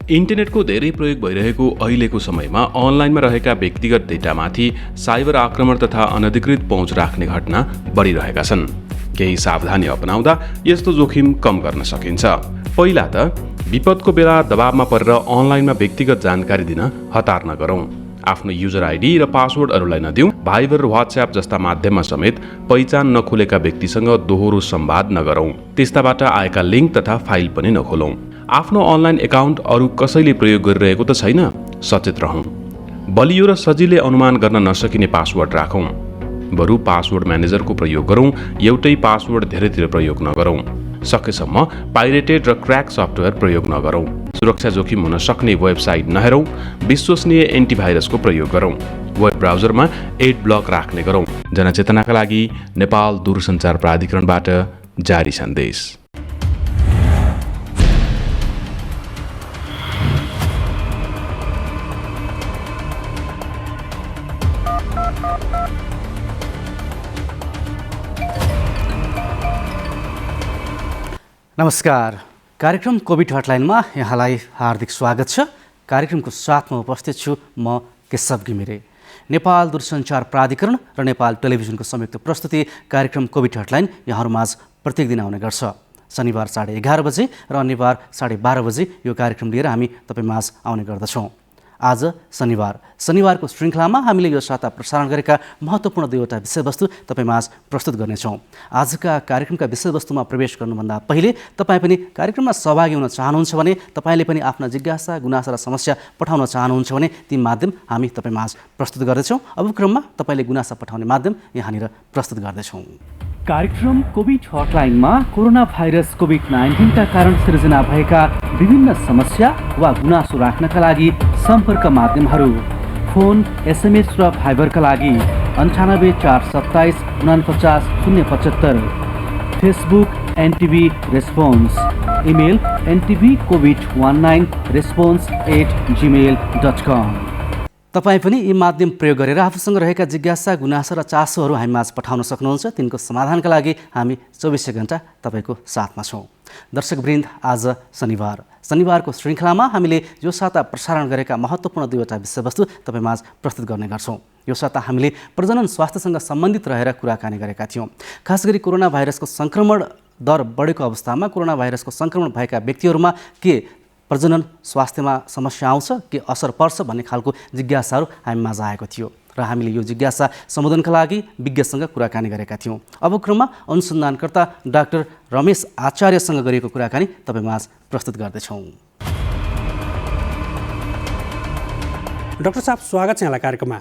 इन्टरनेटको धेरै प्रयोग भइरहेको अहिलेको समयमा अनलाइनमा रहेका व्यक्तिगत डेटामाथि साइबर आक्रमण तथा अनधिकृत पहुँच राख्ने घटना बढिरहेका छन्। केही सावधानी अपनाउँदा यस्तो जोखिम कम गर्न सकिन्छ। पहिला त विपदको बेला दबावमा परेर अनलाइनमा व्यक्तिगत जानकारी दिन हतार नगरौँ। आफ्नो युजर आइडी र पासवर्डहरूलाई नदिउँ। भाइबर र व्हाट्सएप जस्ता माध्यममा समेत पहिचान नखोलेका व्यक्तिसँग दोहोरो संवाद नगरौँ। त्यस्ताबाट आएका लिङ्क तथा फाइल पनि नखोलौँ। आफ्नो अनलाइन एकाउन्ट अरू कसैले प्रयोग गरिरहेको त छैन? सचेत रहौँ। बलियो र सजिलै अनुमान गर्न नसकिने पासवर्ड राखौँ। बरु पासवर्ड म्यानेजरको प्रयोग गरौँ। एउटै पासवर्ड धेरैतिर प्रयोग नगरौँ। सकेसम्म पाइरेटेड र क्र्याक सफ्टवेयर प्रयोग नगरौँ। सुरक्षा जोखिम हुन सक्ने वेबसाइट नहेरौँ। विश्वसनीय एन्टिभाइरसको प्रयोग गरौँ। वेब ब्राउजरमा एड ब्लक राख्ने गरौँ। जनचेतनाका लागि नेपाल दूरसञ्चार प्राधिकरणबाट जारी सन्देश। नमस्कार। कार्यक्रम कोभिड हटलाइनमा यहाँलाई हार्दिक स्वागत छ। कार्यक्रमको साथमा उपस्थित छु म केशव घिमिरे। नेपाल दूरसञ्चार प्राधिकरण र नेपाल टेलिभिजनको संयुक्त प्रस्तुति कार्यक्रम कोभिड हटलाइन यहाँहरूमाझ प्रत्येक दिन आउने गर्छ। शनिबार 11:30 बजे र अन्यबार 12:30 बजे यो कार्यक्रम लिएर हामी तपाईमाझ आउने गर्दछौँ। आज शनिबारको श्रृङ्खलामा हामीले यो साता प्रसारण गरेका महत्त्वपूर्ण दुईवटा विषयवस्तु तपाईमाझ प्रस्तुत गर्नेछौँ। आजका कार्यक्रमका विषयवस्तुमा प्रवेश गर्नुभन्दा पहिले तपाईँ पनि कार्यक्रममा सहभागी हुन चाहनुहुन्छ भने, तपाईँले पनि आफ्ना जिज्ञासा, गुनासा र समस्या पठाउन चाहनुहुन्छ भने ती माध्यम हामी तपाईमाझ प्रस्तुत गर्दैछौँ। अब क्रममा तपाईँले गुनासा पठाउने माध्यम यहाँनिर प्रस्तुत गर्दैछौँ। कार्यक्रम कोभिड हटलाइनमा कोरोना भाइरस कोभिड-19 का कारण सिर्जना भएका विभिन्न समस्या वा गुनासो राख्नका लागि सम्पर्क माध्यमहरू: फोन, एसएमएस र भाइबरका लागि 98 427 49 075, Facebook NTV response, email ntvcovid19response@gmail.com। तपाईँ पनि यी माध्यम प्रयोग गरेर आफूसँग रहेका जिज्ञासा, गुनासा र चासोहरू हामीमाझ पठाउन सक्नुहुन्छ। तिनको समाधानका लागि हामी 24 घण्टा तपाईँको साथमा छौँ। दर्शकवृन्द, आज शनिबारको श्रृङ्खलामा हामीले यो साता प्रसारण गरेका महत्त्वपूर्ण दुईवटा विषयवस्तु तपाईँमाझ प्रस्तुत गर्ने गर्छौँ। यो साता हामीले प्रजनन स्वास्थ्यसँग सम्बन्धित रहेर कुराकानी गरेका थियौँ। खास गरी कोरोना भाइरसको सङ्क्रमण दर बढेको अवस्थामा कोरोना भाइरसको सङ्क्रमण भएका व्यक्तिहरूमा के प्रजनन स्वास्थ्यमा समस्या आउँछ, के असर पर्छ भन्ने खालको जिज्ञासाहरू हामीमाझ आएको थियो र हामीले यो जिज्ञासा सम्बोधनका लागि विज्ञसँग कुराकानी गरेका थियौँ। अब क्रममा अनुसन्धानकर्ता डाक्टर रमेश आचार्यसँग गरिएको कुराकानी तपाईँमाझ प्रस्तुत गर्दैछौँ। डाक्टर साहब, स्वागत छ यहाँलाई कार्यक्रममा।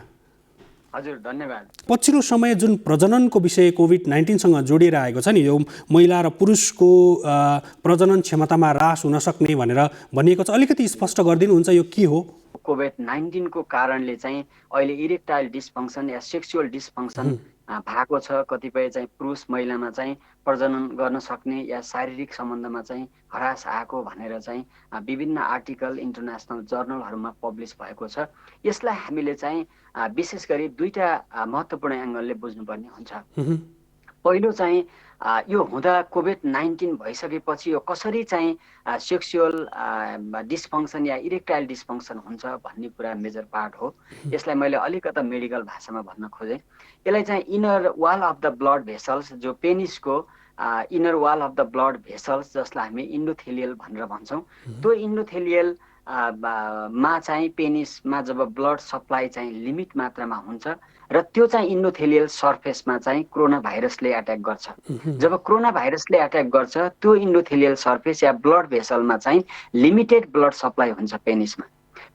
हजुर, धन्यवाद। पछिल्लो समय जुन प्रजननको विषय कोभिड-19सँग जोडिएर आएको छ नि, यो महिला र पुरुषको प्रजनन क्षमतामा ह्रास हुन सक्ने भनेर भनिएको छ, अलिकति स्पष्ट गरिदिनुहुन्छ यो के हो? कोभिड-19 को कारणले चाहिँ अहिले इरेक्टाइल डिस्फङ्सन या सेक्सुअल डिस्फङ्सन भएको छ। कतिपय चाहिँ पुरुष महिलामा चाहिँ प्रजनन गर्न सक्ने या शारीरिक सम्बन्धमा चाहिँ ह्रास आएको भनेर चाहिँ विभिन्न आर्टिकल इन्टरनेसनल जर्नलहरूमा पब्लिस भएको छ। यसलाई हामीले चाहिँ विशेष गरी दुईटा महत्त्वपूर्ण एङ्गलले बुझ्नुपर्ने हुन्छ। पहिलो चाहिँ यो हुँदा कोभिड-19 भइसकेपछि यो कसरी चाहिँ सेक्सुअल डिस्फङ्सन या इरेक्टाइल डिस्फङ्सन हुन्छ भन्ने कुरा मेजर पार्ट हो। यसलाई मैले अलिकता मेडिकल भाषामा भन्न खोजेँ। यसलाई चाहिँ inner wall of the blood vessels, जो पेनिसको inner wall of the blood vessels, जसलाई हामी इन्डोथेलियल भनेर भन्छौँ, त्यो इन्डोथेलियल मा चाहिँ पेनिसमा जब ब्लड सप्लाई चाहिँ लिमिट मात्रामा हुन्छ र त्यो चाहिँ इन्डोथेलियल सर्फेसमा चाहिँ कोरोना भाइरसले एट्याक गर्छ। जब कोरोना भाइरसले एट्याक गर्छ, त्यो इन्डोथेलियल सर्फेस या ब्लड भेसलमा चाहिँ लिमिटेड ब्लड सप्लाई हुन्छ।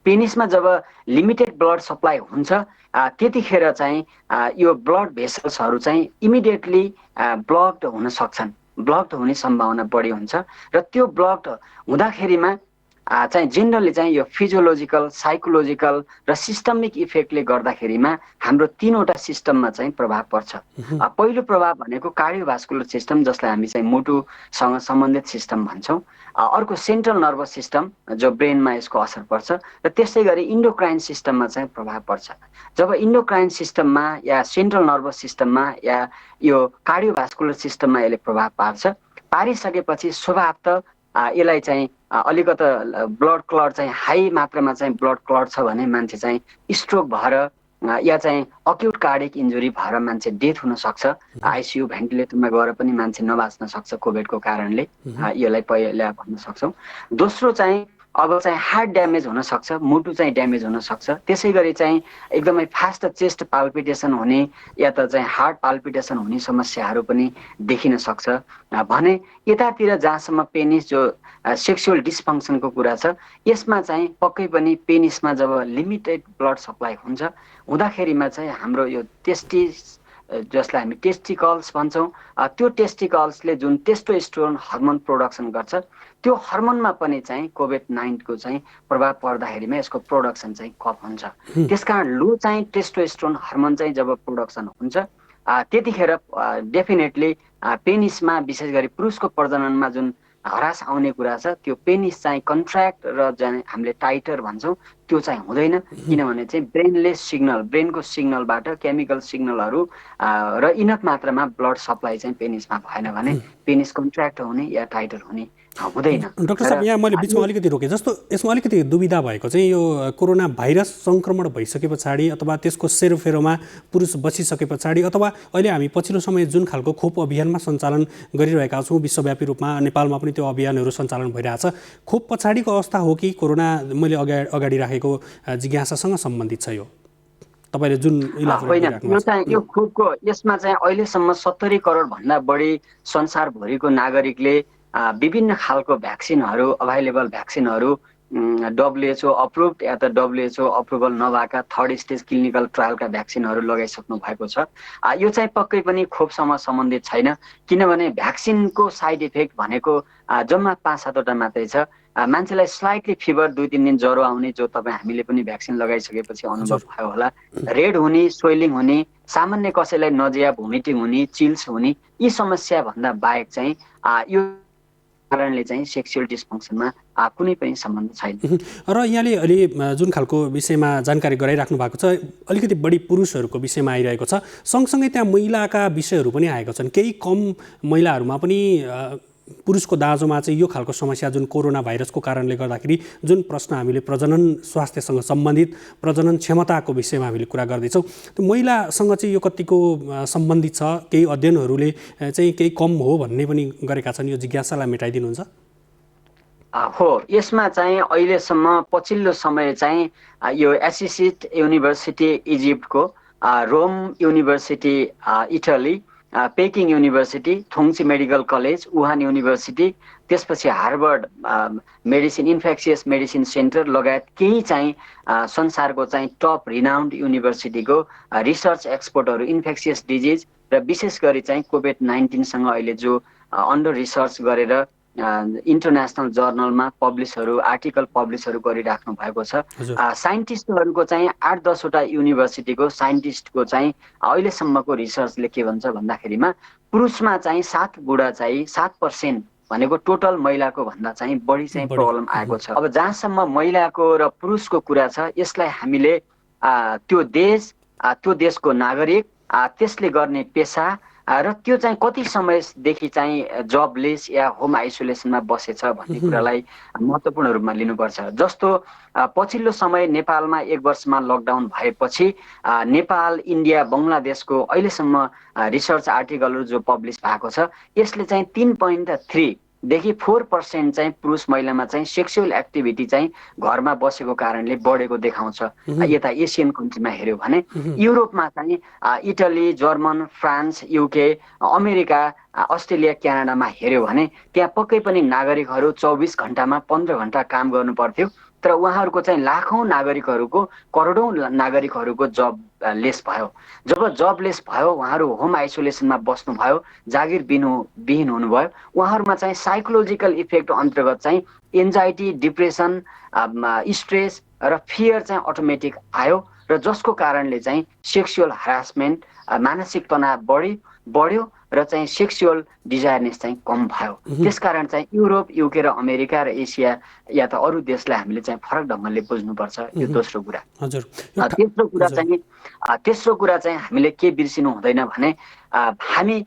पेनिसमा जब लिमिटेड ब्लड सप्लाई हुन्छ, त्यतिखेर चाहिँ यो ब्लड भेसल्सहरू चाहिँ इमिडिएटली ब्लक्ड हुन सक्छन्। ब्लक्ड हुने सम्भावना बढी हुन्छ र त्यो ब्लक्ड हुँदाखेरिमा चाहिँ जेनरली चाहिँ यो फिजियोलोजिकल, साइकोलोजिकल र सिस्टमिक इफेक्टले गर्दाखेरिमा हाम्रो तीनवटा सिस्टममा चाहिँ प्रभाव पर्छ। पहिलो प्रभाव भनेको कार्डियोभास्कुलर सिस्टम, जसलाई हामी चाहिँ मुटुसँग सम्बन्धित सिस्टम भन्छौँ। अर्को सेन्ट्रल नर्भस सिस्टम, जो ब्रेनमा यसको असर पर्छ, र त्यसै गरी इन्डोक्राइन सिस्टममा चाहिँ प्रभाव पर्छ। जब इन्डोक्राइन सिस्टममा या सेन्ट्रल नर्भस सिस्टममा या यो कार्डियोभास्कुलर सिस्टममा यसले प्रभाव पारिसकेपछि स्वभावतः यसलाई चाहिँ अलिकता ब्लड क्लट चाहिँ हाई मात्रामा चाहिँ ब्लड क्लट छ भने मान्छे चाहिँ स्ट्रोक भएर या चाहिँ अक्युट कार्डिक इन्जुरी भएर मान्छे डेथ हुन सक्छ। आइसियु भेन्टिलेटरमा गएर पनि मान्छे नबाच्न सक्छ कोभिडको कारणले, यसलाई पहिला भन्न सक्छौँ। दोस्रो चाहिँ अब चाहिँ हार्ट ड्यामेज हुन सक्छ, मुटु चाहिँ ड्यामेज हुन सक्छ। त्यसै गरी चाहिँ एकदमै फास्ट चेस्ट पाल्पिटेसन हुने या त चाहिँ हार्ट पाल्पिटेसन हुने समस्याहरू पनि देखिन सक्छ भने यतातिर जहाँसम्म पेनिस जो सेक्सुअल डिसफङ्सनको कुरा छ, यसमा चाहिँ पक्कै पनि पेनिसमा जब लिमिटेड ब्लड सप्लाई हुन्छ हुँदाखेरिमा चाहिँ हाम्रो यो टेस्टिस जसलाई हामी टेस्टिकल्स भन्छौँ, त्यो टेस्टिकल्सले जुन टेस्टोस्टेरोन हर्मोन प्रोडक्सन गर्छ त्यो हर्मोनमा पनि चाहिँ कोभिड-19को चाहिँ प्रभाव पर्दाखेरिमा यसको प्रोडक्सन चाहिँ कम हुन्छ। त्यसकारण लो चाहिँ टेस्टोस्टेरोन हर्मोन चाहिँ जब प्रोडक्सन हुन्छ त्यतिखेर डेफिनेटली पेनिसमा विशेष गरी पुरुषको प्रजननमा जुन हरास आउने कुरा छ त्यो पेनिस चाहिँ कन्ट्र्याक्ट र चाहिँ हामीले टाइटर भन्छौँ त्यो चाहिँ हुँदैन, किनभने चाहिँ ब्रेनलेस सिग्नल, ब्रेनको सिग्नलबाट केमिकल सिग्नलहरू र इनफ मात्रामा ब्लड सप्लाई चाहिँ पेनिसमा भएन भने पेनिस कन्ट्र्याक्ट हुने या टाइटर हुने हुँदैन। डाक्टर साहब, यहाँ मैले बिचमा अलिकति रोकेँ, जस्तो यसमा अलिकति दुविधा भएको चाहिँ यो कोरोना भाइरस सङ्क्रमण भइसके पछाडि अथवा त्यसको सेरोफेरोमा पुरुष बसिसके पछाडि अथवा अहिले हामी पछिल्लो समय जुन खालको खोप अभियानमा सञ्चालन गरिरहेका छौँ विश्वव्यापी रूपमा, नेपालमा पनि त्यो अभियानहरू सञ्चालन भइरहेछ, खोप पछाडिको अवस्था हो कि कोरोना मैले अगाडि राखेको जिज्ञासासँग सम्बन्धित छ? यो तपाईँले जुन इलाज यो खोपको यसमा चाहिँ अहिलेसम्म 70 करोड भन्दा बढी संसारभरिको नागरिकले विभिन्न खालको भ्याक्सिनहरू, अभाइलेबल भ्याक्सिनहरू WHO अप्रुभड या त WHO अप्रुभल नभएका थर्ड स्टेज क्लिनिकल ट्रायलका भ्याक्सिनहरू लगाइसक्नु भएको छ। यो चाहिँ पक्कै पनि खोपसँग सम्बन्धित छैन, किनभने भ्याक्सिनको साइड इफेक्ट भनेको जम्मा 5-7वटा मात्रै छ। मान्छेलाई स्लाइटली फिभर 2-3 दिन ज्वरो आउने, जो तपाईँ हामीले पनि भ्याक्सिन लगाइसकेपछि अनुभव भयो होला, रेड हुने, स्वेलिङ हुने, सामान्य कसैलाई नजिया भोमिटिङ हुने, चिल्स हुने, यी समस्या भन्दा बाहेक चाहिँ यो कारणले चाहिँ सेक्सुअल डिसफङ्सनमा कुनै पनि सम्बन्ध छैन। र यहाँले अहिले जुन खालको विषयमा जानकारी गराइराख्नु भएको छ अलिकति बढी पुरुषहरूको विषयमा आइरहेको छ, सँगसँगै त्यहाँ महिलाका विषयहरू पनि आएका छन्। केही कम महिलाहरूमा पनि पुरुषको दाँजोमा चाहिँ यो खालको समस्या जुन कोरोना भाइरसको कारणले गर्दाखेरि जुन प्रश्न हामीले प्रजनन स्वास्थ्यसँग सम्बन्धित प्रजनन क्षमताको विषयमा हामीले कुरा गर्दैछौँ, त्यो महिलासँग चाहिँ यो कतिको सम्बन्धित छ? केही अध्ययनहरूले चाहिँ केही कम हो भन्ने पनि गरेका छन्, यो जिज्ञासालाई मेटाइदिनुहुन्छ? हो, यसमा चाहिँ अहिलेसम्म पछिल्लो समय चाहिँ यो एसिसिट युनिभर्सिटी इजिप्टको, Rome university Italy, Peking university, Tongji medical college, Wuhan university, त्यसपछि Harvard medicine infectious medicine centre लगायत केही चाहिँ संसारको चाहिँ टप रिनाउन्ड युनिभर्सिटीको रिसर्च एक्सपर्टहरू इन्फेक्सियस डिजिज र विशेष गरी चाहिँ कोभिड-19सँग अहिले जो अन्डर रिसर्च गरेर इन्टरनेसनल जर्नलमा आर्टिकल पब्लिसहरू गरिराख्नु भएको छ। साइन्टिस्टहरूको चाहिँ 8-10वटा युनिभर्सिटीको साइन्टिस्टको चाहिँ अहिलेसम्मको रिसर्चले के भन्छ भन्दाखेरिमा पुरुषमा चाहिँ 7 गुणा चाहिँ 7% भनेको टोटल महिलाको भन्दा चाहिँ बढी चाहिँ प्रब्लम आएको छ। अब जहाँसम्म महिलाको र पुरुषको कुरा छ, यसलाई हामीले त्यो देशको नागरिक, त्यसले गर्ने पेसा र त्यो चाहिँ कति समयदेखि चाहिँ जबलेस या होम आइसोलेसनमा बसेछ भन्ने कुरालाई महत्त्वपूर्ण रूपमा लिनुपर्छ। जस्तो पछिल्लो समय नेपालमा 1 वर्षमा लकडाउन भएपछि नेपाल, इन्डिया, बङ्गलादेशको अहिलेसम्म रिसर्च आर्टिकलहरू जो पब्लिस भएको छ, यसले चाहिँ 3.3 देखि 4% चाहिँ पुरुष महिलामा चाहिँ सेक्सुअल एक्टिभिटी चाहिँ घरमा बसेको कारणले बढेको देखाउँछ। यता एसियन कन्ट्रीमा हेऱ्यो भने, युरोपमा चाहिँ Italy, German, France, UK, America, Australia, क्यानाडामा हेऱ्यो भने त्यहाँ पक्कै पनि नागरिकहरू 24 घण्टामा 15 घण्टा काम गर्नु पर्थ्यो, तर उहाँहरूको चाहिँ लाखौँ नागरिकहरूको, करोडौँ नागरिकहरूको जब लेस भयो। जब जब लेस भयो, उहाँहरू होम आइसोलेसनमा बस्नुभयो, जागिर विहीन हुनुभयो, उहाँहरूमा चाहिँ साइकोलोजिकल इफेक्ट अन्तर्गत चाहिँ एन्जाइटी, डिप्रेसन, स्ट्रेस र फियर चाहिँ अटोमेटिक आयो र जसको कारणले चाहिँ सेक्सुअल हरासमेन्ट, मानसिक तनाव बढ्यो र चाहिँ सेक्सुअल डिजायरनेस चाहिँ कम भयो। त्यसकारण चाहिँ युरोप, युके र अमेरिका र एसिया या त अरू देशलाई हामीले चाहिँ फरक ढङ्गले बुझ्नुपर्छ। यो दोस्रो कुरा। तेस्रो कुरा चाहिँ हामीले के बिर्सिनु हुँदैन भने हामी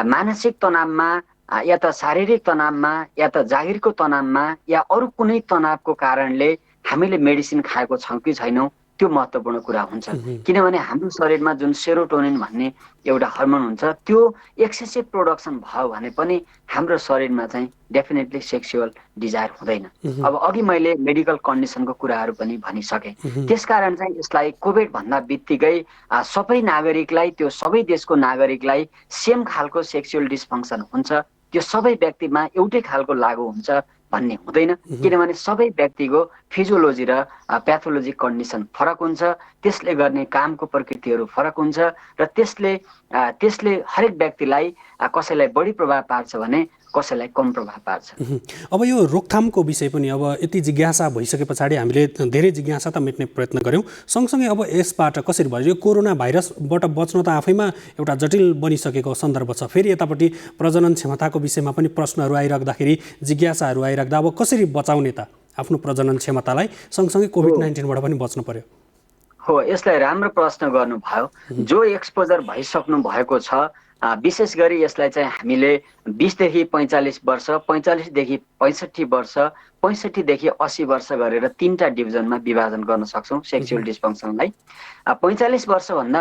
मानसिक तनावमा या त शारीरिक तनावमा या त जागिरको तनावमा या अरू कुनै तनावको कारणले हामीले मेडिसिन खाएको छौँ कि छैनौँ त्यो महत्त्वपूर्ण कुरा हुन्छ। किनभने हाम्रो शरीरमा जुन सेरोटोनिन भन्ने एउटा हर्मोन हुन्छ त्यो एक्सेसिभ प्रोडक्सन भयो भने पनि हाम्रो शरीरमा चाहिँ डेफिनेटली सेक्सुअल डिजायर हुँदैन। अब अघि मैले मेडिकल कन्डिसनको कुराहरू पनि भनिसकेँ। त्यसकारण चाहिँ यसलाई कोभिड भन्दा बित्तिकै सबै नागरिकलाई, त्यो सबै देशको नागरिकलाई सेम खालको सेक्सुअल डिसफङ्क्सन हुन्छ, त्यो सबै व्यक्तिमा एउटै खालको लागु हुन्छ भन्ने हुँदैन। किनभने सबै व्यक्तिको फिजियोलोजी र प्याथोलोजी कन्डिसन फरक हुन्छ, त्यसले गर्ने कामको प्रकृतिहरू फरक हुन्छ र त्यसले हरेक व्यक्तिलाई कसैलाई बढी प्रभाव पार्छ भने कसैलाई कम प्रभाव पार्छ। अब यो रोकथामको विषय पनि अब यति जिज्ञासा भइसके पछाडि हामीले धेरै जिज्ञासा त मेट्ने प्रयत्न गऱ्यौँ। सँगसँगै अब यसबाट कसरी भयो, यो कोरोना भाइरसबाट बच्न त आफैमा एउटा जटिल बनिसकेको सन्दर्भ छ। फेरि यतापट्टि प्रजनन क्षमताको विषयमा पनि प्रश्नहरू आइराख्दाखेरि, जिज्ञासाहरू आइराख्दा अब कसरी बचाउने त आफ्नो प्रजनन क्षमतालाई, सँगसँगै कोभिड-19बाट पनि बच्नु पर्यो। हो, यसलाई राम्रो प्रश्न गर्नुभयो। जो एक्सपोजर भइसक्नु भएको छ, विशेष गरी यसलाई चाहिँ हामीले 20 देखि 45 वर्ष, 45 देखि 65 वर्ष, 65 देखि 80 वर्ष गरेर 3टा डिभिजनमा विभाजन गर्न सक्छौँ सेक्सुअल डिसफङ्क्सनलाई। 45 वर्षभन्दा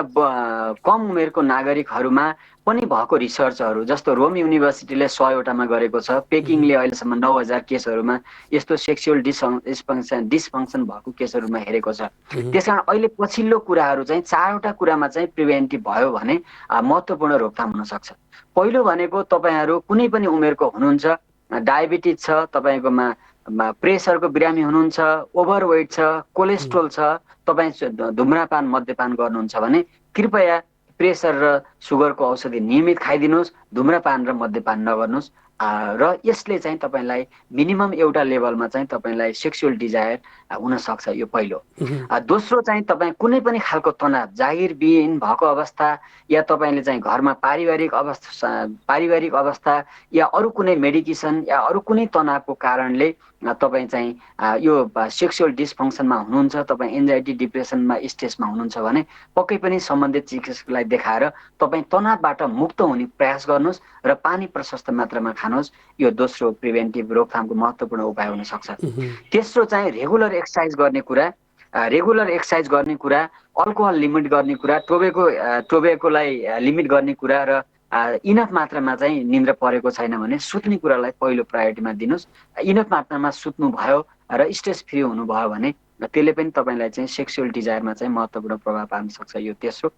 कम उमेरको नागरिकहरूमा पनि भएको रिसर्चहरू, जस्तो रोम युनिभर्सिटीले 100वटामा गरेको छ, पेकिङले अहिलेसम्म 9000 केसहरूमा यस्तो सेक्सुअल डिसफङ्क्सन भएको केसहरूमा हेरेको छ। त्यसकारण अहिले पछिल्लो कुराहरू चाहिँ 4वटा कुरामा चाहिँ प्रिभेन्टिभ भयो भने महत्त्वपूर्ण रोकथाम हुन सक्छ। पहिलो भनेको तपाईँहरू कुनै पनि उमेरको हुनुहुन्छ, डायबिटिज छ, तपाईँकोमा प्रेसरको बिरामी हुनुहुन्छ, ओभरवेट छ, कोलेस्ट्रोल छ, तपाईँ धुम्रपान मद्यपान गर्नुहुन्छ भने कृपया प्रेसर र सुगरको औषधि नियमित खाइदिनुहोस्, धुम्रपान र मद्यपान नगर्नुहोस्। र यसले चाहिँ तपाईँलाई मिनिमम एउटा लेभलमा चाहिँ तपाईँलाई सेक्सुअल डिजायर हुनसक्छ, यो पहिलो। दोस्रो चाहिँ तपाईँ कुनै पनि खालको तनाव, जागिरविहीन भएको अवस्था या तपाईँले चाहिँ घरमा पारिवारिक अवस्था या अरू कुनै मेडिकेसन या अरू कुनै तनावको कारणले तपाईँ चाहिँ यो सेक्सुअल डिसफङ्क्सनमा हुनुहुन्छ, तपाईँ एन्जाइटी डिप्रेसनमा स्टेजमा हुनुहुन्छ भने पक्कै पनि सम्बन्धित चिकित्सकलाई देखाएर तपाईँ तनावबाट मुक्त हुने प्रयास गर्नुहोस् र पानी प्रशस्त मात्रामा खानुहोस्। यो दोस्रो प्रिभेन्टिभ रोकथामको महत्त्वपूर्ण उपाय हुनसक्छ। तेस्रो चाहिँ रेगुलर एक्सर्साइज गर्ने कुरा, अल्कोहल लिमिट गर्ने कुरा, टोबेकोलाई लिमिट गर्ने कुरा र इनफ मात्रामा चाहिँ निन्द्रा परेको छैन भने सुत्ने कुरालाई पहिलो प्रायोरिटीमा दिनुहोस्। इनफ मात्रामा सुत्नु भयो र स्ट्रेस फ्री हुनुभयो भने त्यसले पनि तपाईँलाई चाहिँ सेक्सुअल डिजायरमा चाहिँ महत्त्वपूर्ण प्रभाव पार्न सक्छ, यो तेस्रो।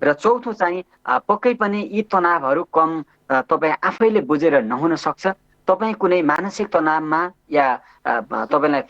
र चौथो चाहिँ पक्कै पनि यी तनावहरू कम तपाईँ आफैले बुझेर नहुन सक्छ। तपाईँ कुनै मानसिक तनावमा या तपाईँलाई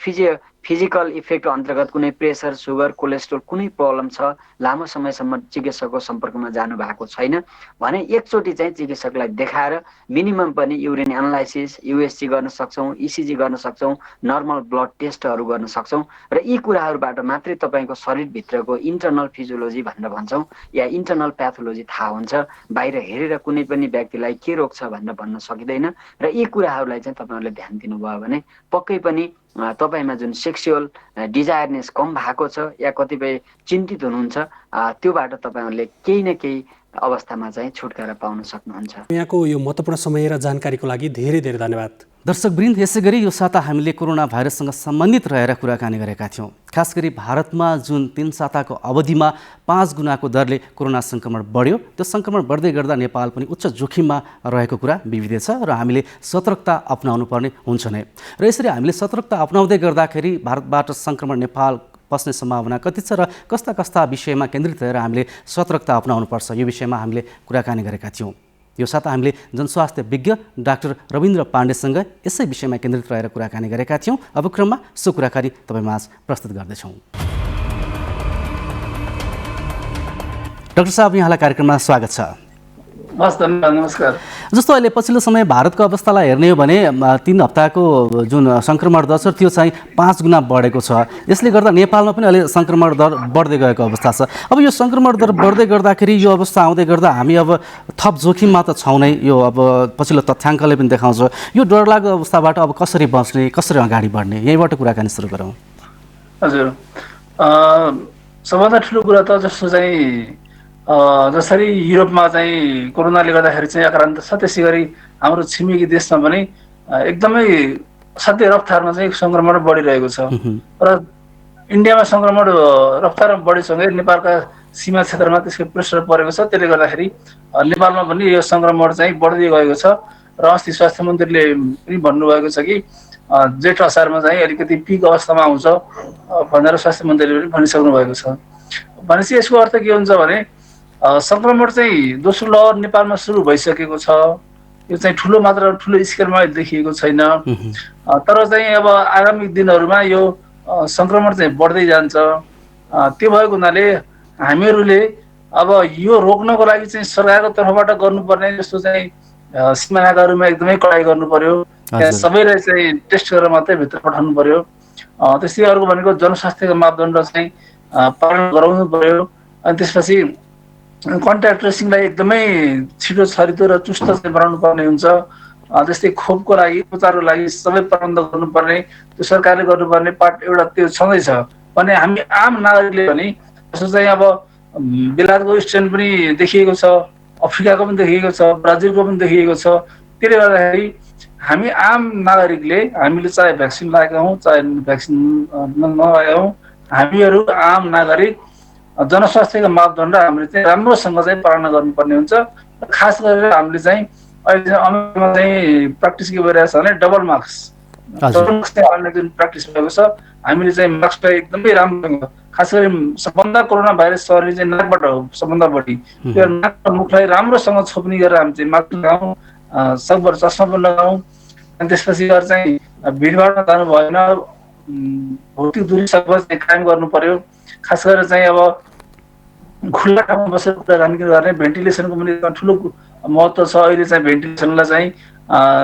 फिजिकल इफेक्ट अन्तर्गत कुनै प्रेसर, सुगर, कोलेस्ट्रोल कुनै प्रब्लम छ, लामो समयसम्म चिकित्सकको सम्पर्कमा जानु भएको छैन भने एकचोटि चाहिँ चिकित्सकलाई देखाएर मिनिमम पनि युरिन एनालाइसिस, युएसजी गर्न सक्छौँ, इसिजी गर्न सक्छौँ, नर्मल ब्लड टेस्टहरू गर्न सक्छौँ र यी कुराहरूबाट मात्रै तपाईँको शरीरभित्रको इन्टर्नल फिजियोलोजी भनेर भन्छौँ या इन्टर्नल प्याथोलोजी थाहा हुन्छ। बाहिर हेरेर कुनै पनि व्यक्तिलाई के रोग छ भनेर भन्न सकिँदैन र यी कुराहरूलाई चाहिँ तपाईँहरूले ध्यान दिनुभयो भने पक्कै पनि तपाईँमा जुन सेक्सुअल डिजायरनेस कम भएको छ या कतिपय चिन्तित हुनुहुन्छ त्योबाट तपाईँहरूले केही न केही अवस्थामा चाहिँ छुटकारा पाउन सक्नुहुन्छ। यहाँको यो महत्त्वपूर्ण समय र जानकारीको लागि धेरै धेरै धन्यवाद। दर्शकवृन्द, यसै गरी यो साता हामीले कोरोना भाइरससँग सम्बन्धित रहेर कुराकानी गरेका थियौँ। खास गरी भारतमा जुन 3 साताको अवधिमा 5 गुणाको दरले कोरोना सङ्क्रमण बढ्यो, त्यो सङ्क्रमण बढ्दै गर्दा नेपाल पनि उच्च जोखिममा रहेको कुरा विविधै छ र हामीले सतर्कता अपनाउनु पर्ने हुन्छ नै। र यसरी हामीले सतर्कता अपनाउँदै गर्दाखेरि भारतबाट सङ्क्रमण नेपाल पस्ने सम्भावना कति छ र कस्ता विषयमा केन्द्रित रहेर हामीले सतर्कता अपनाउनुपर्छ, यो विषयमा हामीले कुराकानी गरेका थियौँ। यो साता हामीले जनस्वास्थ्य विज्ञ डाक्टर रविन्द्र पाण्डेसँग यसै विषयमा केन्द्रित रहेर कुराकानी गरेका थियौँ। अब क्रममा सो कुराकानी तपाईँमाझ प्रस्तुत गर्दैछौँ। डाक्टर साहब, यहाँलाई कार्यक्रममा स्वागत छ। नमस्कार। जस्तो अहिले पछिल्लो समय भारतको अवस्थालाई हेर्ने हो भने 3 हप्ताको जुन सङ्क्रमण दर छ त्यो चाहिँ 5 गुणा बढेको छ। यसले गर्दा नेपालमा पनि अहिले सङ्क्रमण दर बढ्दै गएको अवस्था छ। अब यो सङ्क्रमण दर बढ्दै गर्दाखेरि यो अवस्था आउँदै गर्दा हामी अब थप जोखिममा त छौँ नै, यो अब पछिल्लो तथ्याङ्कले पनि देखाउँछ। यो डरलाग्दो अवस्थाबाट अब कसरी बच्ने, कसरी अगाडि बढ्ने, यहीँबाट कुराकानी सुरु गरौँ। हजुर, सबभन्दा ठुलो कुरा त जस्तो चाहिँ जसरी युरोपमा चाहिँ कोरोनाले गर्दाखेरि चाहिँ आक्रान्त छ, त्यसै गरी हाम्रो छिमेकी देशमा पनि एकदमै असाध्य रफ्तारमा चाहिँ सङ्क्रमण बढिरहेको छ र इन्डियामा सङ्क्रमण रफ्तारमा बढीसँगै नेपालका सीमा क्षेत्रमा त्यसको प्रेसर परेको छ। त्यसले गर्दाखेरि नेपालमा पनि यो सङ्क्रमण चाहिँ बढ्दै गएको छ र अस्ति स्वास्थ्य मन्त्रीले पनि भन्नुभएको छ कि जेठ असारमा चाहिँ अलिकति पिक अवस्थामा आउँछ भनेर स्वास्थ्य मन्त्रीले पनि भनिसक्नु भएको छ। भनेपछि यसको अर्थ के हुन्छ भने सङ्क्रमण चाहिँ दोस्रो लहर नेपालमा सुरु भइसकेको छ। यो चाहिँ ठुलो स्केलमा देखिएको छैन, तर चाहिँ अब आगामी दिनहरूमा यो सङ्क्रमण चाहिँ बढ्दै जान्छ। त्यो भएको हुनाले हामीहरूले अब यो रोक्नको लागि चाहिँ सरकारको तर्फबाट गर्नुपर्ने जस्तो चाहिँ सिमानाकाहरूमा एकदमै कडाइ गर्नु पर्यो, त्यहाँ सबैलाई चाहिँ टेस्ट गरेर मात्रै भित्र पठाउनु पर्यो। त्यस्तै अर्को भनेको जनस्वास्थ्यको मापदण्ड चाहिँ पालन गराउनु पर्यो। अनि त्यसपछि कन्ट्याक्ट ट्रेसिङलाई एकदमै छिटो छरितो र चुस्त चाहिँ बनाउनु पर्ने हुन्छ। जस्तै खोपको लागि उपचारको लागि सबै प्रबन्ध गर्नुपर्ने, त्यो सरकारले गर्नुपर्ने पार्ट एउटा त्यो छँदैछ भने हामी आम नागरिकले पनि जस्तो चाहिँ अब बेलायतको स्ट्रेन पनि देखिएको छ, अफ्रिकाको पनि देखिएको छ, ब्राजिलको पनि देखिएको छ। त्यसले गर्दाखेरि हामी आम नागरिकले हामीले चाहे भ्याक्सिन लगाएका हौँ चाहे भ्याक्सिन नलगाएका हौँ, हामीहरू आम नागरिक जनस्वास्थ्यको मापदण्ड हामीले चाहिँ राम्रोसँग चाहिँ पालना गर्नुपर्ने हुन्छ। खास गरेर हामीले चाहिँ अहिले चाहिँ अमेरिकामा चाहिँ प्र्याक्टिस के भइरहेको छ भने डबल मास्क हाल्ने जुन प्र्याक्टिस भएको छ, हामीले चाहिँ मास्कलाई एकदमै राम्रो, खास गरी सबभन्दा कोरोना भाइरस सर्ने चाहिँ नाकबाट हो सबभन्दा बढी। त्यो नाक र मुखलाई राम्रोसँग छोप्ने गरेर हामी चाहिँ मास्क लगाउँ, सकभर चस्मा पनि लगाउँ। अनि त्यसपछि गएर चाहिँ भिडभाडमा जानु भएन, भौतिक दूरी सबभन्दा चाहिँ कायम गर्नु पर्यो। खास गरेर चाहिँ अब खुल्ला ठाउँमा बसेर कुराकानी गर्ने भेन्टिलेसनको पनि ठुलो महत्त्व छ। अहिले चाहिँ भेन्टिलेसनलाई चाहिँ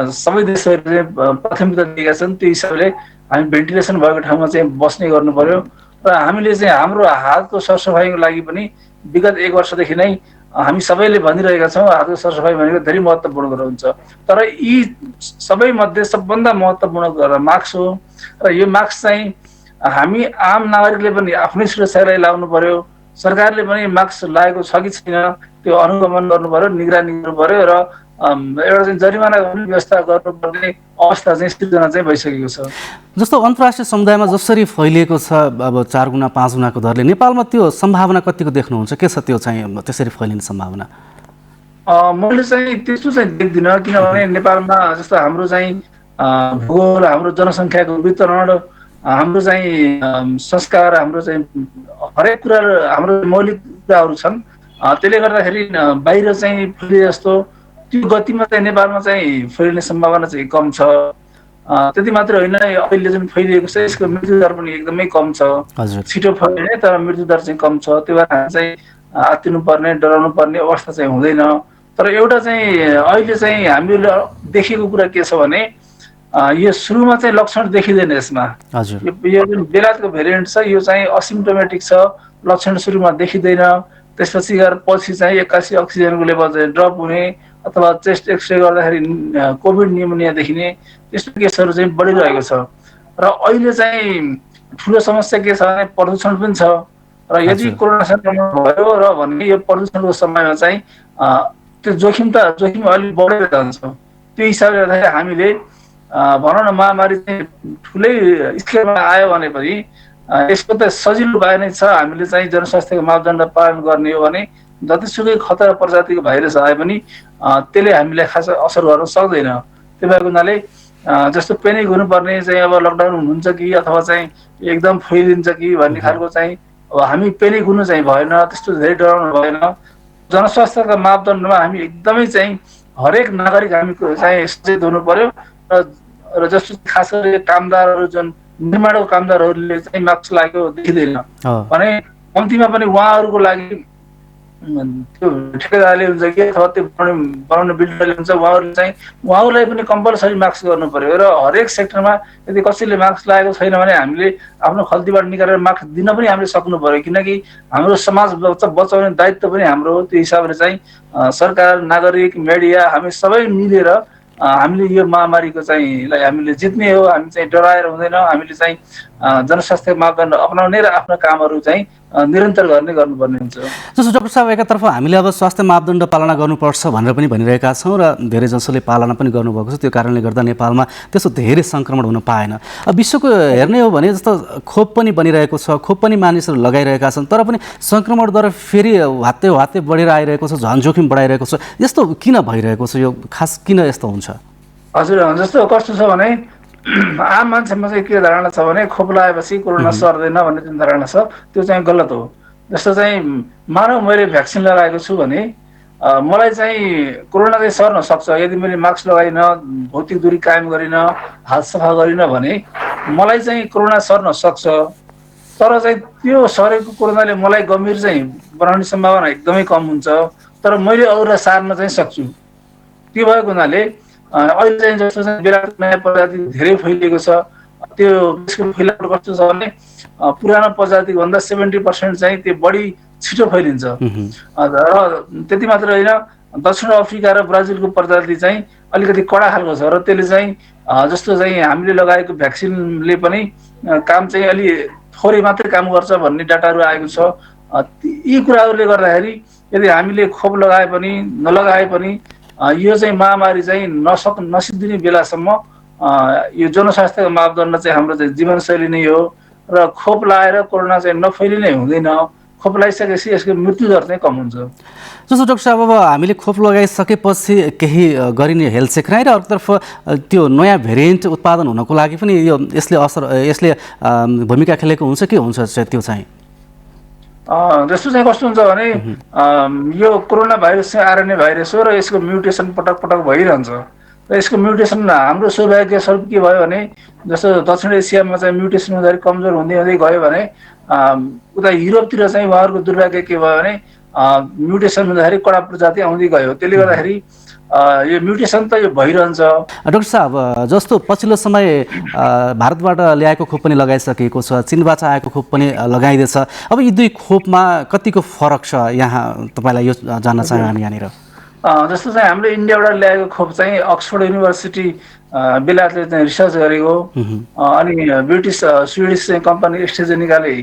सबै देशहरूले प्राथमिकता दिएका छन्। त्यो हिसाबले हामी भेन्टिलेसन भएको ठाउँमा चाहिँ बस्ने गर्नु पर्यो र हामीले चाहिँ हाम्रो हातको सरसफाइको लागि पनि विगत 1 वर्षदेखि नै हामी सबैले भनिरहेका छौँ हातको सरसफाइ भनेको धेरै महत्त्वपूर्ण कुरा हुन्छ। तर यी सबैमध्ये सबभन्दा महत्त्वपूर्ण कुरा मास्क हो र यो मास्क चाहिँ हामी आम नागरिकले पनि आफ्नै सुरक्षाको लागि लाउनु पर्यो। सरकारले पनि मास्क लागेको छ कि छैन त्यो अनुगमन गर्नु पर्यो, निगरानी गर्नु पर्यो र एउटा चाहिँ जरिमाना गर्ने व्यवस्था गर्नुपर्ने अवस्था चाहिँ सिर्जना चाहिँ भइसकेको छ। जस्तो अन्तर्राष्ट्रिय समुदायमा जसरी फैलिएको छ अब 4 गुणा 5 गुणाको दरले, नेपालमा त्यो सम्भावना कतिको देख्नुहुन्छ? के छ त्यो चाहिँ त्यसरी फैलिने सम्भावना? मैले चाहिँ त्यस्तो चाहिँ देख्दिनँ, किनभने नेपालमा जस्तो हाम्रो चाहिँ भूगोल, हाम्रो जनसङ्ख्याको वितरण, हाम्रो चाहिँ संस्कार, हाम्रो चाहिँ हरेक कुरा हाम्रो मौलिक कुराहरू छन्। त्यसले गर्दाखेरि बाहिर चाहिँ फैलिए जस्तो त्यो गतिमा चाहिँ नेपालमा चाहिँ फैलिने सम्भावना चाहिँ कम छ। त्यति मात्र होइन, अहिले जुन फैलिएको छ यसको मृत्युदर पनि एकदमै कम छ। छिटो फैलिने तर मृत्युदर चाहिँ कम छ। त्यो भएर हामी चाहिँ आत्तिनु पर्ने, डराउनु पर्ने अवस्था चाहिँ हुँदैन। तर एउटा चाहिँ अहिले चाहिँ हामीले देखेको कुरा के छ भने यो सुरुमा चाहिँ लक्षण देखिँदैन यसमा। यो जुन बेलायतको भेरिएन्ट छ यो चाहिँ असिम्टोमेटिक छ, लक्षण सुरुमा देखिँदैन। त्यसपछि गएर पछि चाहिँ 81 अक्सिजनको लेभल चाहिँ ड्रप हुने अथवा चेस्ट एक्सरे गर्दाखेरि कोभिड निमोनिया देखिने त्यस्तो केसहरू चाहिँ बढिरहेको छ। र अहिले चाहिँ ठुलो समस्या के छ भने प्रदूषण पनि छ र यदि कोरोना सङ्क्रमण भयो र भने यो प्रदूषणको समयमा चाहिँ त्यो जोखिम अलिक बढेर जान्छ। त्यो हिसाबले गर्दाखेरि हामीले भनौँ न महामारी चाहिँ ठुलै स्केलमा आयो भने पनि यसको त सजिलो उपाय नै छ। हामीले चाहिँ जनस्वास्थ्यको मापदण्ड पालन गर्ने हो भने जतिसुकै खतरा प्रजातिको भाइरस आए पनि त्यसले हामीलाई खास असर गर्न सक्दैन। त्यो भएको हुनाले जस्तो पेनिक हुनुपर्ने चाहिँ अब लकडाउन हुन्छ कि अथवा चाहिँ एकदम फैलिन्छ कि भन्ने खालको चाहिँ अब हामी पेनिक हुनु चाहिँ भएन, त्यस्तो धेरै डराउनु भएन। जनस्वास्थ्यका मापदण्डमा हामी एकदमै चाहिँ हरेक नागरिक हामी चाहिँ सचेत हुनु पर्यो र जस्तो खास गरी कामदारहरू जुन निर्माणको कामदारहरूले चाहिँ मास्क लागेको देखिँदैन भने कम्तीमा पनि उहाँहरूको लागि त्यो ठेकेदारले हुन्छ कि अथवा त्यो बनाउने बिल्डरले हुन्छ उहाँहरूलाई पनि कम्पलसरी मास्क गर्नु पर्यो। र हरेक सेक्टरमा यदि कसैले मास्क लागेको छैन भने हामीले आफ्नो खल्तीबाट निकालेर मास्क दिन पनि हामीले सक्नु पर्यो, किनकि हाम्रो समाज बचाउने दायित्व पनि हाम्रो हो। त्यो हिसाबले चाहिँ सरकार, नागरिक, मिडिया हामी सबै मिलेर हामीले यो महामारीको चाहिँ हामीले जित्ने हो। हामी चाहिँ डराएर हुँदैन, हामीले चाहिँ जनस्वास्थ्य मापदण्ड अपनाउने र आफ्ना कामहरू चाहिँ निरन्तर गर्नुपर्ने हुन्छ। जस्तो डाक्टर साहब एकातर्फ हामीले अब स्वास्थ्य मापदण्ड पालना गर्नुपर्छ भनेर पनि भनिरहेका छौँ र धेरैजसोले पालना पनि गर्नुभएको छ, त्यो कारणले गर्दा नेपालमा त्यस्तो धेरै सङ्क्रमण हुन पाएन। अब विश्वको हेर्ने हो भने जस्तो खोप पनि बनिरहेको छ, खोप पनि मानिसहरू लगाइरहेका छन्, तर पनि सङ्क्रमण दर फेरि हात्ते बढेर आइरहेको छ, झन् जोखिम बढाइरहेको छ। यस्तो किन भइरहेको छ, यो खास किन यस्तो हुन्छ? हजुर, जस्तो कस्तो छ भने आम मान्छेमा चाहिँ के धारणा छ भने खोप लगाएपछि कोरोना सर्दैन भन्ने जुन धारणा छ त्यो चाहिँ गलत हो। जस्तो चाहिँ मानव मैले भ्याक्सिन लगाएको छु भने मलाई चाहिँ कोरोना चाहिँ सर्न सक्छ यदि मैले मास्क लगाइनँ, भौतिक दूरी कायम गरिनँ, हात सफा गरिनँ भने मलाई चाहिँ कोरोना सर्न सक्छ। तर चाहिँ त्यो सरेको कोरोनाले मलाई गम्भीर चाहिँ बनाउने सम्भावना एकदमै कम हुन्छ, तर मैले अरूलाई सार्न चाहिँ सक्छु। त्यो भएको हुनाले अहिले चाहिँ जस्तो चाहिँ बेलायतको नयाँ प्रजाति धेरै फैलिएको छ, त्यो त्यसको फैलावट कस्तो छ भने पुरानो प्रजातिको भन्दा 70% चाहिँ त्यो बढी छिटो फैलिन्छ। र त्यति मात्र होइन, दक्षिण अफ्रिका र ब्राजिलको प्रजाति चाहिँ अलिकति कडा खालको छ र त्यसले चाहिँ जस्तो चाहिँ हामीले लगाएको भ्याक्सिनले पनि काम चाहिँ अलि थोरै मात्रै काम गर्छ भन्ने डाटाहरू आएको छ। यी कुराहरूले गर्दाखेरि यदि हामीले खोप लगाए पनि नलगाए पनि यो चाहिँ महामारी चाहिँ नसिद्धिने बेलासम्म यो जनस्वास्थ्यको मापदण्ड चाहिँ हाम्रो चाहिँ जीवनशैली नै हो र खोप लगाएर कोरोना चाहिँ नफैलिने हुँदैन। खोप लगाइसकेपछि यसको मृत्युदर चाहिँ कम हुन्छ। जस्तो डाक्टर साहब अब हामीले खोप लगाइसकेपछि केही गरिने हेल्थ चेक र अर्कोतर्फ त्यो नयाँ भेरिएन्ट उत्पादन हुनको लागि पनि यसले भूमिका खेलेको हुन्छ के हुन्छ त्यो चाहिँ? जस्तो चाहिँ कस्तो हुन्छ भने यो कोरोना भाइरस चाहिँ आरएनए भाइरस हो र यसको म्युटेसन पटक पटक भइरहन्छ र यसको म्युटेसन हाम्रो सौभाग्य स्वरूप के भयो भने जस्तो दक्षिण एसियामा चाहिँ म्युटेसन हुँदाखेरि कमजोर हुँदै हुँदै गयो भने उता युरोपतिर चाहिँ उहाँहरूको दुर्भाग्य के भयो भने म्युटेसन हुँदाखेरि कडा प्रजाति आउँदै गयो। त्यसले गर्दाखेरि यो म्युटेसन त यो भइरहन्छ। डाक्टर साहब जस्तो पछिल्लो समय भारतबाट ल्याएको खोप पनि लगाइसकेको छ, चीनबाट आएको खोप पनि लगाइदिएछ। अब यी दुई खोपमा कतिको फरक छ यहाँ तपाईँलाई यो जान्न चाहौँ हामी यहाँनिर? जस्तो चाहिँ हाम्रो इन्डियाबाट ल्याएको खोप चाहिँ अक्सफोर्ड युनिभर्सिटी बेलायतले चाहिँ रिसर्च गरेको अनि ब्रिटिस स्विडिस चाहिँ कम्पनी एस्ट्राजेनेकाले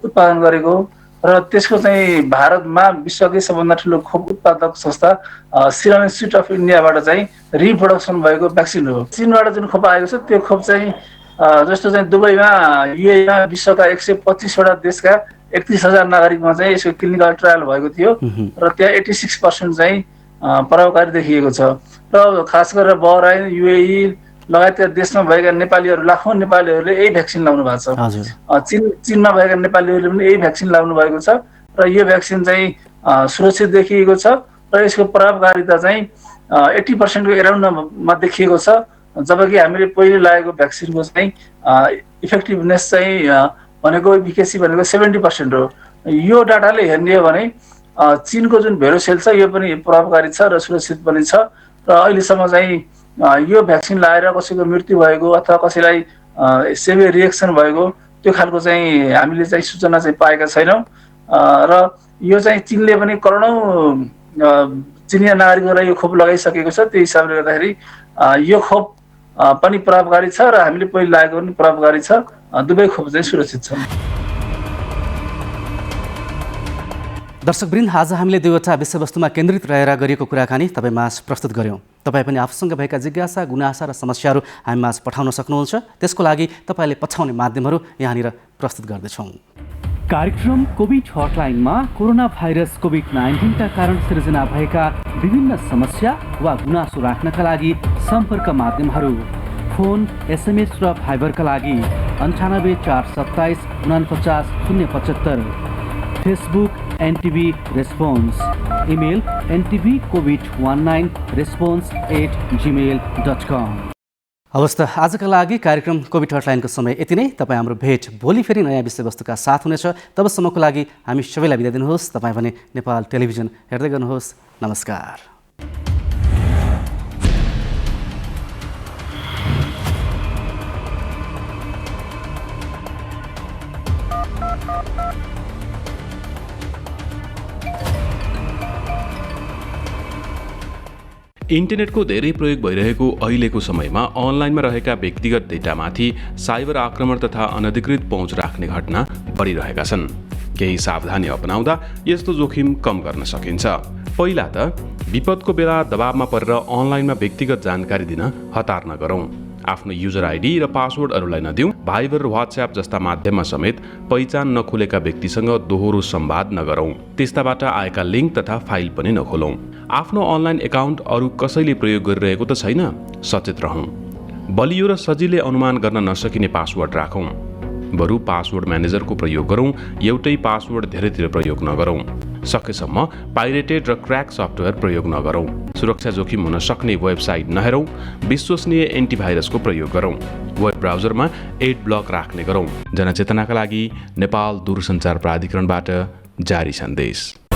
उत्पादन गरेको र त्यसको चाहिँ भारतमा विश्वकै सबभन्दा ठुलो खोप उत्पादक संस्था सिरम इन्स्टिच्युट अफ इन्डियाबाट चाहिँ रिप्रोडक्सन भएको भ्याक्सिन हो। चीनबाट जुन खोप आएको छ त्यो खोप चाहिँ जस्तो चाहिँ दुबईमा युएईमा विश्वका 125वटा देशका 31,000 नागरिकमा चाहिँ यसको क्लिनिकल ट्रायल भएको थियो र त्यहाँ 86% चाहिँ प्रभावकारी देखिएको छ। र खास गरेर बहराइन, युएई लगायतका देशमा भएका नेपालीहरू लाखौँ नेपालीहरूले यही भ्याक्सिन लाउनु भएको छ। चीनमा भएका नेपालीहरूले पनि यही भ्याक्सिन लाउनु भएको छ र यो भ्याक्सिन चाहिँ सुरक्षित देखिएको छ र यसको प्रभावकारिता चाहिँ 80% को एराउन्डमा देखिएको छ, जबकि हामीले पहिले लागेको भ्याक्सिनको चाहिँ इफेक्टिभनेस चाहिँ भनेको इफिकेसी भनेको 70% हो। यो डाटाले हेर्ने हो भने चीनको जुन भेरोसेल छ यो पनि प्रभावकारी छ र सुरक्षित पनि छ र अहिलेसम्म चाहिँ यो भ्याक्सिन लगाएर कसैको मृत्यु भएको अथवा कसैलाई सेभियर रिएक्सन भएको त्यो खालको चाहिँ हामीले चाहिँ सूचना चाहिँ पाएका छैनौँ र यो चाहिँ चीनले पनि करोडौँ चिनिया नागरिकहरूलाई यो खोप लगाइसकेको छ। त्यो हिसाबले गर्दाखेरि यो खोप पनि प्रभावकारी छ र हामीले पहिले लागेको पनि प्रभावकारी छ। दुवै खोप चाहिँ सुरक्षित छन्। दर्शकवृन्द, आज हामीले दुईवटा विषयवस्तुमा केन्द्रित रहेर गरिएको कुराकानी तपाईँमाझ प्रस्तुत गऱ्यौँ। तपाईँ पनि आफूसँग भएका जिज्ञासा, गुनासा र समस्याहरू हामीमाझ पठाउन सक्नुहुन्छ। त्यसको लागि तपाईँले पठाउने माध्यमहरू यहाँनिर प्रस्तुत गर्दैछौँ। कार्यक्रम कोभिड हटलाइनमा कोरोना भाइरस कोभिड-19 का कारण सिर्जना भएका विभिन्न समस्या वा गुनासो राख्नका लागि सम्पर्क माध्यमहरू फोन, एसएमएस र भाइबरका लागि 98 427 49 075, Facebook NTV response, email ntvcovid19response@gmail.com। हवस् त, आजका लागि कार्यक्रम कोभिड हटलाइनको समय यति नै। तपाईँ हाम्रो भेट भोलि फेरि नयाँ विषयवस्तुका साथ हुनेछ। तबसम्मको लागि हामी सबैलाई बिदा दिनुहोस्। तपाईँ भने नेपाल टेलिभिजन हेर्दै गर्नुहोस्। नमस्कार। इन्टरनेटको धेरै प्रयोग भइरहेको अहिलेको समयमा अनलाइनमा रहेका व्यक्तिगत डेटामाथि साइबर आक्रमण तथा अनधिकृत पहुँच राख्ने घटना बढिरहेका छन्। केही सावधानी अपनाउँदा यस्तो जोखिम कम गर्न सकिन्छ। पहिला त विपदको बेला दबावमा परेर अनलाइनमा व्यक्तिगत जानकारी दिन हतार नगरौँ। आफ्नो युजर आइडी र पासवर्डहरूलाई नदिउँ। भाइबर र व्हाट्सएप जस्ता माध्यममा समेत पहिचान नखुलेका व्यक्तिसँग दोहोरो संवाद नगरौँ। त्यस्ताबाट आएका लिङ्क तथा फाइल पनि नखोलौँ। आफ्नो अनलाइन एकाउन्ट अरू कसैले प्रयोग गरिरहेको त छैन, सचेत रहौँ। बलियो र सजिलै अनुमान गर्न नसकिने पासवर्ड राखौँ। बरु पासवर्ड म्यानेजरको प्रयोग गरौँ, एउटै पासवर्ड धेरैतिर प्रयोग नगरौँ। सकेसम्म पाइरेटेड र क्र्याक सफ्टवेयर प्रयोग नगरौँ। सुरक्षा जोखिम हुन सक्ने वेबसाइट नहेरौँ। विश्वसनीय एन्टिभाइरसको प्रयोग गरौँ। वेब ब्राउजरमा एड ब्लक राख्ने गरौँ। जनचेतनाका लागि नेपाल दूरसञ्चार प्राधिकरणबाट जारी सन्देश।